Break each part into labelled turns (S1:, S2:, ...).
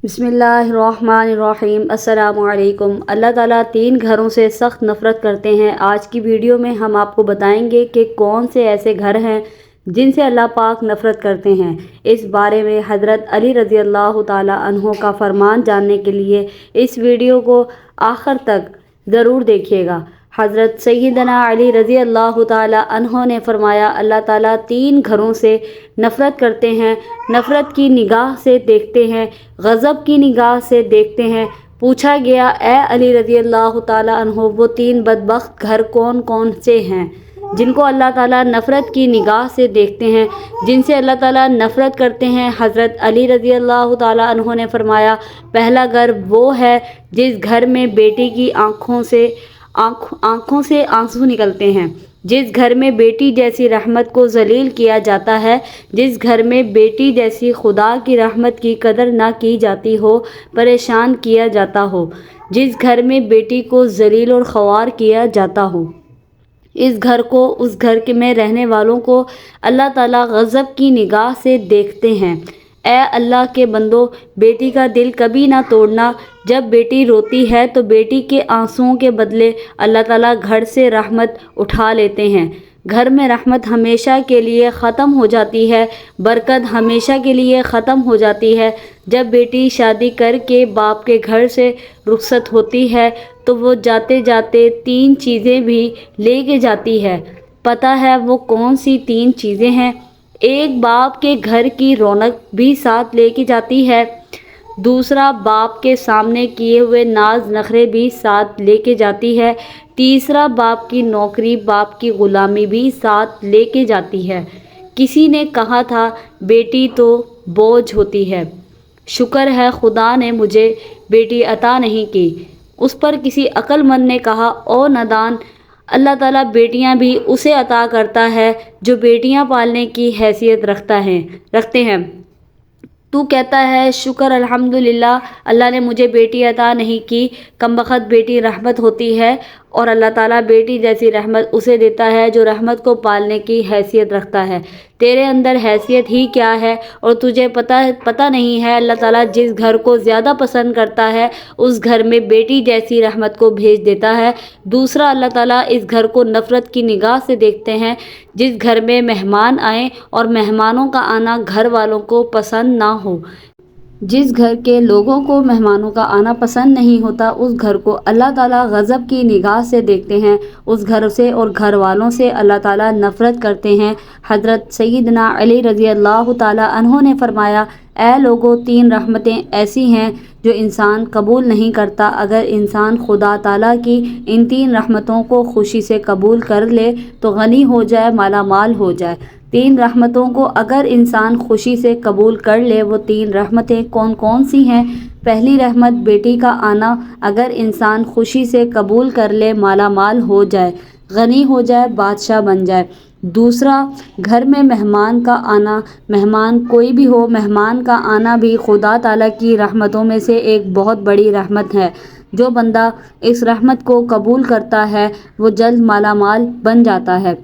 S1: بسم اللہ الرحمن الرحیم۔ السلام علیکم۔ اللہ تعالیٰ 3 گھروں سے سخت نفرت کرتے ہیں۔ آج کی ویڈیو میں ہم آپ کو بتائیں گے کہ کون سے ایسے گھر ہیں جن سے اللہ پاک نفرت کرتے ہیں۔ اس بارے میں حضرت علی رضی اللہ تعالیٰ عنہ کا فرمان جاننے کے لیے اس ویڈیو کو آخر تک ضرور دیکھیے گا۔ حضرت سیدنا علی رضی اللہ تعالیٰ عنہ نے فرمایا، اللہ تعالیٰ 3 گھروں سے نفرت کرتے ہیں۔ نفرت کی نگاہ سے دیکھتے ہیں، غضب کی نگاہ سے دیکھتے ہیں۔ پوچھا گیا، اے علی رضی اللہ تعالیٰ عنہ، وہ 3 بدبخت گھر کون کون سے ہیں جن کو اللہ تعالیٰ نفرت کی نگاہ سے دیکھتے ہیں، جن سے اللہ تعالیٰ نفرت کرتے ہیں؟ حضرت علی رضی اللہ تعالیٰ عنہ نے فرمایا، پہلا گھر وہ ہے جس گھر میں بیٹی کی آنکھوں سے آنسو نکلتے ہیں، جس گھر میں بیٹی جیسی رحمت کو ذلیل کیا جاتا ہے، جس گھر میں بیٹی جیسی خدا کی رحمت کی قدر نہ کی جاتی ہو، پریشان کیا جاتا ہو، جس گھر میں بیٹی کو ذلیل اور خوار کیا جاتا ہو، اس گھر کو، اس گھر میں رہنے والوں کو اللہ تعالیٰ غضب کی نگاہ سے دیکھتے ہیں۔ اے اللہ کے بندو، بیٹی کا دل کبھی نہ توڑنا۔ جب بیٹی روتی ہے تو بیٹی کے آنسوؤں کے بدلے اللہ تعالیٰ گھر سے رحمت اٹھا لیتے ہیں۔ گھر میں رحمت ہمیشہ کے لیے ختم ہو جاتی ہے، برکت ہمیشہ کے لیے ختم ہو جاتی ہے۔ جب بیٹی شادی کر کے باپ کے گھر سے رخصت ہوتی ہے تو وہ جاتے جاتے 3 چیزیں بھی لے کے جاتی ہے۔ پتہ ہے وہ کون سی 3 چیزیں ہیں؟ ایک، باپ کے گھر کی رونق بھی ساتھ لے کے جاتی ہے۔ دوسرا، باپ کے سامنے کیے ہوئے ناز نخرے بھی ساتھ لے کے جاتی ہے۔ تیسرا، باپ کی نوکری، باپ کی غلامی بھی ساتھ لے کے جاتی ہے۔ کسی نے کہا تھا، بیٹی تو بوجھ ہوتی ہے، شکر ہے خدا نے مجھے بیٹی عطا نہیں کی۔ اس پر کسی عقل مند نے کہا، او نادان، اللہ تعالیٰ بیٹیاں بھی اسے عطا کرتا ہے جو بیٹیاں پالنے کی حیثیت رکھتے ہیں۔ تو کہتا ہے، شکر الحمدللہ اللہ نے مجھے بیٹی عطا نہیں کی۔ کمبخت بیٹی رحمت ہوتی ہے اور اللہ تعالیٰ بیٹی جیسی رحمت اسے دیتا ہے جو رحمت کو پالنے کی حیثیت رکھتا ہے۔ تیرے اندر حیثیت ہی کیا ہے اور تجھے پتہ نہیں ہے۔ اللہ تعالیٰ جس گھر کو زیادہ پسند کرتا ہے اس گھر میں بیٹی جیسی رحمت کو بھیج دیتا ہے۔ دوسرا، اللہ تعالیٰ اس گھر کو نفرت کی نگاہ سے دیکھتے ہیں جس گھر میں مہمان آئیں اور مہمانوں کا آنا گھر والوں کو پسند نہ ہو۔ جس گھر کے لوگوں کو مہمانوں کا آنا پسند نہیں ہوتا اس گھر کو اللہ تعالیٰ غضب کی نگاہ سے دیکھتے ہیں۔ اس گھر سے اور گھر والوں سے اللہ تعالیٰ نفرت کرتے ہیں۔ حضرت سیدنا علی رضی اللہ تعالیٰ عنہ نے فرمایا، اے لوگو، 3 رحمتیں ایسی ہیں جو انسان قبول نہیں کرتا۔ اگر انسان خدا تعالیٰ کی ان 3 رحمتوں کو خوشی سے قبول کر لے تو غنی ہو جائے، مالا مال ہو جائے۔ 3 رحمتوں کو اگر انسان خوشی سے قبول کر لے، وہ 3 رحمتیں کون کون سی ہیں؟ پہلی رحمت بیٹی کا آنا اگر انسان خوشی سے قبول کر لے، مالا مال ہو جائے، غنی ہو جائے، بادشاہ بن جائے۔ دوسرا، گھر میں مہمان کا آنا، مہمان کوئی بھی ہو، مہمان کا آنا بھی خدا تعالیٰ کی رحمتوں میں سے ایک بہت بڑی رحمت ہے۔ جو بندہ اس رحمت کو قبول کرتا ہے وہ جلد مالا مال بن جاتا ہے۔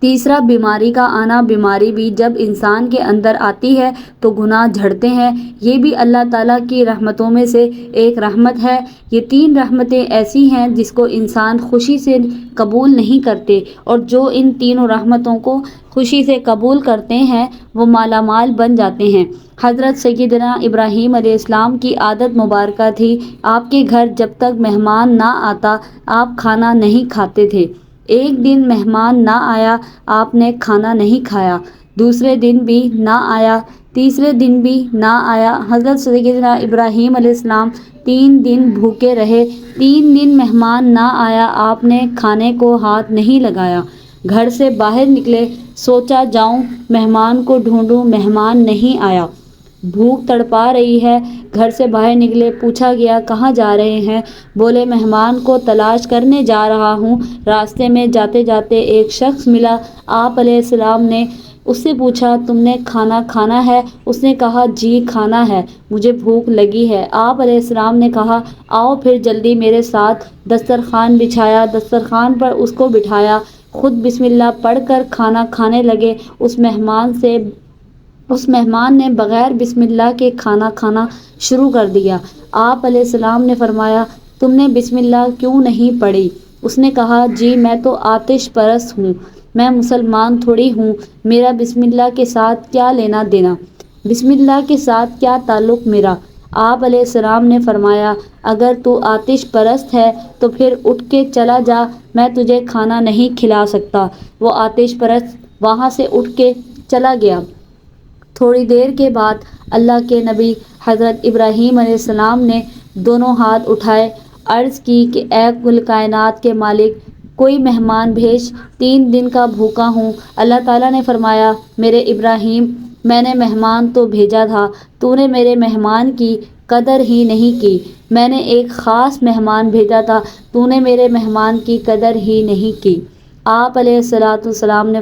S1: تیسرا، بیماری کا آنا، بیماری بھی جب انسان کے اندر آتی ہے تو گناہ جھڑتے ہیں، یہ بھی اللہ تعالیٰ کی رحمتوں میں سے ایک رحمت ہے۔ یہ 3 رحمتیں ایسی ہیں جس کو انسان خوشی سے قبول نہیں کرتے، اور جو ان تینوں رحمتوں کو خوشی سے قبول کرتے ہیں وہ مالا مال بن جاتے ہیں۔ حضرت سیدنا ابراہیم علیہ السلام کی عادت مبارکہ تھی، آپ کے گھر جب تک مہمان نہ آتا آپ کھانا نہیں کھاتے تھے۔ ایک دن مہمان نہ آیا، آپ نے کھانا نہیں کھایا، دوسرے دن بھی نہ آیا، تیسرے دن بھی نہ آیا۔ حضرت سیدنا ابراہیم علیہ السلام 3 دن بھوکے رہے، 3 دن مہمان نہ آیا، آپ نے کھانے کو ہاتھ نہیں لگایا۔ گھر سے باہر نکلے، سوچا جاؤں مہمان کو ڈھونڈوں، مہمان نہیں آیا، بھوک تڑپا رہی ہے۔ گھر سے باہر نکلے، پوچھا گیا کہاں جا رہے ہیں؟ بولے مہمان کو تلاش کرنے جا رہا ہوں۔ راستے میں جاتے جاتے ایک شخص ملا، آپ علیہ السلام نے اس سے پوچھا تم نے کھانا کھانا ہے؟ اس نے کہا جی کھانا ہے، مجھے بھوک لگی ہے۔ آپ علیہ السلام نے کہا آؤ پھر جلدی میرے ساتھ۔ دسترخوان بچھایا، دسترخوان پر اس کو بٹھایا، خود بسم اللہ پڑھ کر کھانا کھانے لگے۔ اس مہمان سے اس مہمان نے بغیر بسم اللہ کے کھانا کھانا شروع کر دیا۔ آپ علیہ السلام نے فرمایا، تم نے بسم اللہ کیوں نہیں پڑھی؟ اس نے کہا، جی میں تو آتش پرست ہوں، میں مسلمان تھوڑی ہوں، میرا بسم اللہ کے ساتھ کیا لینا دینا؟ بسم اللہ کے ساتھ کیا تعلق میرا؟ آپ علیہ السلام نے فرمایا، اگر تو آتش پرست ہے تو پھر اٹھ کے چلا جا، میں تجھے کھانا نہیں کھلا سکتا۔ وہ آتش پرست وہاں سے اٹھ کے چلا گیا۔ تھوڑی دیر کے بعد اللہ کے نبی حضرت ابراہیم علیہ السلام نے دونوں ہاتھ اٹھائے، عرض کی کہ اے کل کائنات کے مالک، کوئی مہمان بھیج، 3 دن کا بھوکا ہوں۔ اللہ تعالیٰ نے فرمایا، میرے ابراہیم، میں نے مہمان تو بھیجا تھا، تو نے میرے مہمان کی قدر ہی نہیں کی۔ میں نے ایک خاص مہمان بھیجا تھا، تو نے میرے مہمان کی قدر ہی نہیں کی۔ آپ علیہ السلام نے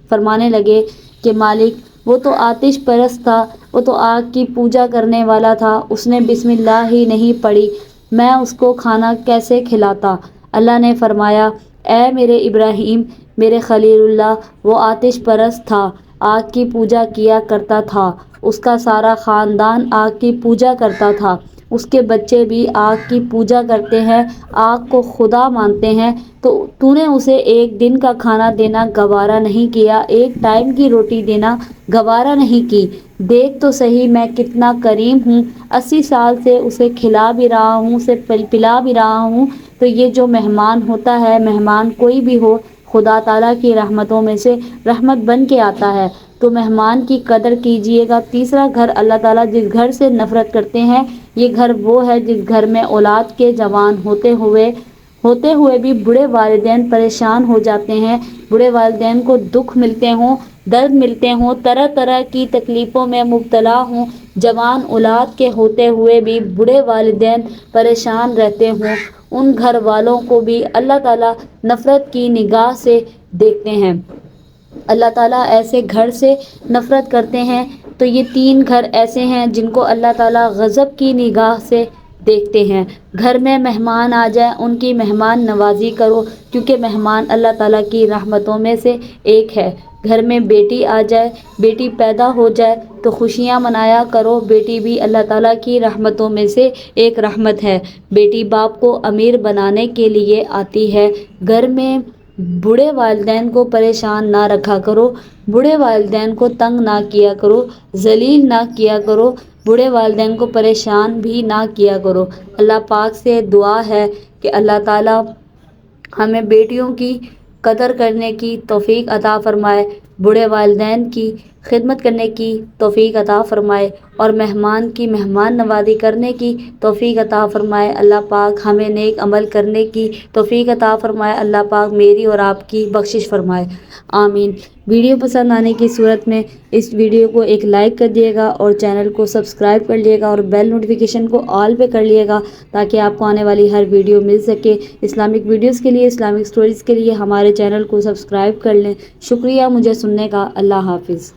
S1: فرمانے لگے کہ مالک، وہ تو آتش پرست تھا، وہ تو آگ کی پوجا کرنے والا تھا، اس نے بسم اللہ ہی نہیں پڑھی، میں اس کو کھانا کیسے کھلاتا؟ اللہ نے فرمایا، اے میرے ابراہیم، میرے خلیل اللہ، وہ آتش پرست تھا، آگ کی پوجا کیا کرتا تھا، اس کا سارا خاندان آگ کی پوجا کرتا تھا، اس کے بچے بھی آگ کی پوجا کرتے ہیں، آگ کو خدا مانتے ہیں، تو نے اسے ایک دن کا کھانا دینا گوارا نہیں کیا، ایک ٹائم کی روٹی دینا گوارا نہیں کی۔ دیکھ تو صحیح میں کتنا کریم ہوں، 80 سال سے اسے کھلا بھی رہا ہوں، اسے پلا بھی رہا ہوں۔ تو یہ جو مہمان ہوتا ہے، مہمان کوئی بھی ہو، خدا تعالیٰ کی رحمتوں میں سے رحمت بن کے آتا ہے، تو مہمان کی قدر کیجیے گا۔ تیسرا گھر اللہ تعالیٰ جس گھر سے نفرت کرتے ہیں، یہ گھر وہ ہے جس گھر میں اولاد کے جوان ہوتے ہوئے بھی بوڑھے والدین پریشان ہو جاتے ہیں، بوڑھے والدین کو دکھ ملتے ہوں، درد ملتے ہوں، طرح طرح کی تکلیفوں میں مبتلا ہوں، جوان اولاد کے ہوتے ہوئے بھی بوڑھے والدین پریشان رہتے ہوں، ان گھر والوں کو بھی اللہ تعالیٰ نفرت کی نگاہ سے دیکھتے ہیں۔ اللہ تعالیٰ ایسے گھر سے نفرت کرتے ہیں۔ تو یہ 3 گھر ایسے ہیں جن کو اللہ تعالیٰ غضب کی نگاہ سے دیکھتے ہیں۔ گھر میں مہمان آ جائیں، ان کی مہمان نوازی کرو، کیونکہ مہمان اللہ تعالیٰ کی رحمتوں میں سے ایک ہے۔ گھر میں بیٹی آ جائے، بیٹی پیدا ہو جائے تو خوشیاں منایا کرو، بیٹی بھی اللہ تعالیٰ کی رحمتوں میں سے ایک رحمت ہے۔ بیٹی باپ کو امیر بنانے کے لیے آتی ہے۔ گھر میں بوڑھے والدین کو پریشان نہ رکھا کرو، بوڑھے والدین کو تنگ نہ کیا کرو، ذلیل نہ کیا کرو، بوڑھے والدین کو پریشان بھی نہ کیا کرو۔ اللہ پاک سے دعا ہے کہ اللہ تعالیٰ ہمیں بیٹیوں کی قدر کرنے کی توفیق عطا فرمائے، بوڑھے والدین کی خدمت کرنے کی توفیق عطا فرمائے، اور مہمان کی مہمان نوازی کرنے کی توفیق عطا فرمائے۔ اللہ پاک ہمیں نیک عمل کرنے کی توفیق عطا فرمائے۔ اللہ پاک میری اور آپ کی بخشش فرمائے، آمین۔ ویڈیو پسند آنے کی صورت میں اس ویڈیو کو ایک لائک کر دیے گا، اور چینل کو سبسکرائب کر لیے گا، اور بیل نوٹیفیکیشن کو آل پہ کر لیے گا، تاکہ آپ کو آنے والی ہر ویڈیو مل سکے۔ اسلامک ویڈیوز کے لیے، اسلامک سٹوریز کے لیے ہمارے چینل کو سبسکرائب کر لیں۔ شکریہ مجھے سننے کا۔ اللہ حافظ۔